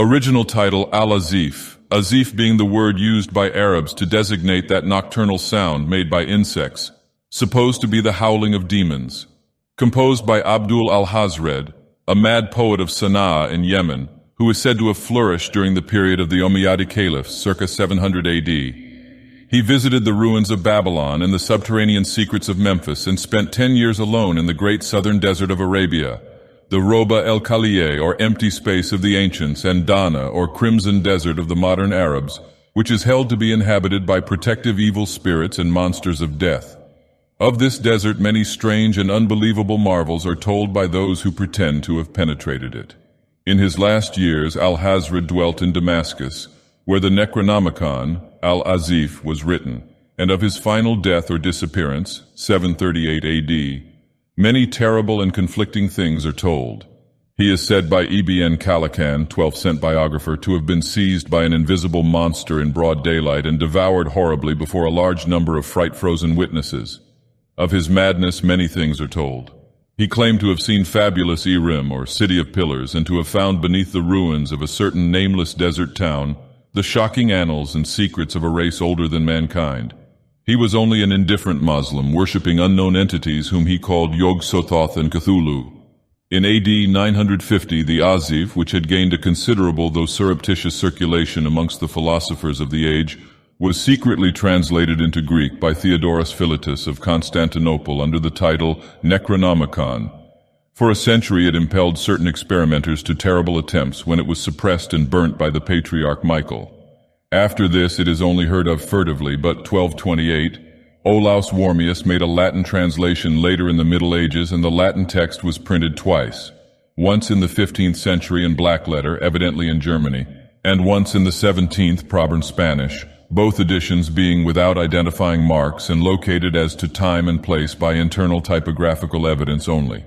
Original title Al-Azif, Azif being the word used by Arabs to designate that nocturnal sound made by insects, supposed to be the howling of demons. Composed by Abdul al-Hazred, a mad poet of Sana'a in Yemen, who is said to have flourished during the period of the Umayyad caliphs, circa 700 AD. He visited the ruins of Babylon and the subterranean secrets of Memphis and spent 10 years alone in the great southern desert of Arabia, the Roba el-Khalieh, or empty space of the ancients, and Dana, or crimson desert of the modern Arabs, which is held to be inhabited by protective evil spirits and monsters of death. Of this desert many strange and unbelievable marvels are told by those who pretend to have penetrated it. In his last years, al-Hazred dwelt in Damascus, where the Necronomicon, Al-Azif, was written, and of his final death or disappearance, 738 AD, many terrible and conflicting things are told. He is said by Ibn Khaldun, 12th century biographer, to have been seized by an invisible monster in broad daylight and devoured horribly before a large number of fright-frozen witnesses. Of his madness many things are told. He claimed to have seen fabulous Erim, or city of pillars, and to have found beneath the ruins of a certain nameless desert town the shocking annals and secrets of a race older than mankind. He was only an indifferent Muslim, worshipping unknown entities whom he called Yog-Sothoth and Cthulhu. In AD 950, the Azif, which had gained a considerable though surreptitious circulation amongst the philosophers of the age, was secretly translated into Greek by Theodorus Philetus of Constantinople under the title Necronomicon. For a century it impelled certain experimenters to terrible attempts when it was suppressed and burnt by the Patriarch Michael. After this it is only heard of furtively, but 1228, Olaus Wormius made a Latin translation later in the Middle Ages, and the Latin text was printed twice, once in the 15th century in black letter, evidently in Germany, and once in the 17th, proper Spanish, both editions being without identifying marks and located as to time and place by internal typographical evidence only.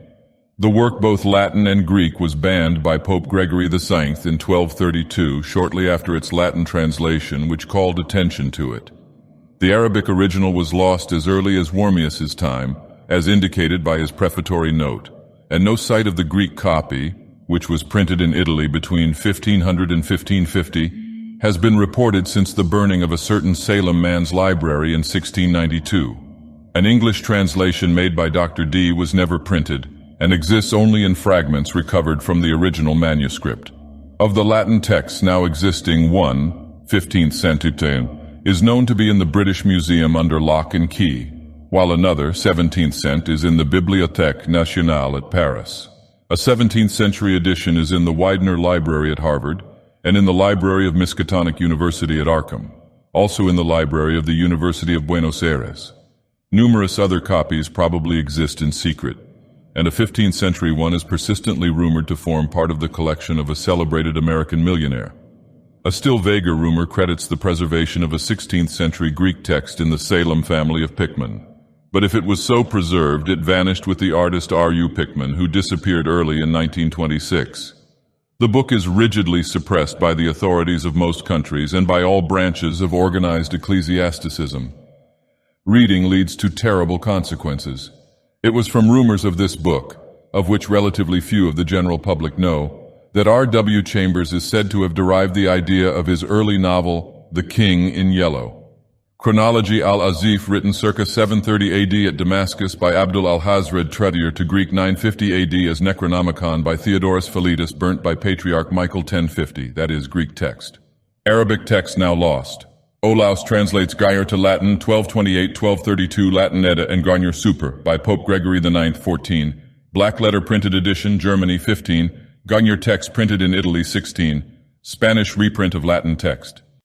The work, both Latin and Greek, was banned by Pope Gregory VII in 1232, shortly after its Latin translation, which called attention to it. The Arabic original was lost as early as Wormius's time, as indicated by his prefatory note, and no sight of the Greek copy, which was printed in Italy between 1500 and 1550, has been reported since the burning of a certain Salem man's library in 1692. An English translation made by Dr. D was never printed, and exists only in fragments recovered from the original manuscript. Of the Latin texts now existing, one, 15th century, is known to be in the British Museum under lock and key, while another, 17th century, is in the Bibliothèque Nationale at Paris. A 17th century edition is in the Widener Library at Harvard, and in the Library of Miskatonic University at Arkham, also in the Library of the University of Buenos Aires. Numerous other copies probably exist in secret, and a 15th century one is persistently rumored to form part of the collection of a celebrated American millionaire. A still vaguer rumor credits the preservation of a 16th century Greek text in the Salem family of Pickman. But if it was so preserved, it vanished with the artist R.U. Pickman, who disappeared early in 1926. The book is rigidly suppressed by the authorities of most countries and by all branches of organized ecclesiasticism. Reading leads to terrible consequences. It was from rumors of this book, of which relatively few of the general public know, that R.W. Chambers is said to have derived the idea of his early novel, The King in Yellow. Chronology Al-Azif, written circa 730 AD at Damascus by Abdul al-Hazred, Tretier to Greek 950 AD as Necronomicon by Theodorus Philetus, burnt by Patriarch Michael 1050, that is, Greek text. Arabic text now lost. Olaus translates Geyer to Latin 1228-1232 Latin Edda and Garnier Super by Pope Gregory IX 14. Black letter printed edition Germany 15. Garnier text printed in Italy 16. Spanish reprint of Latin text.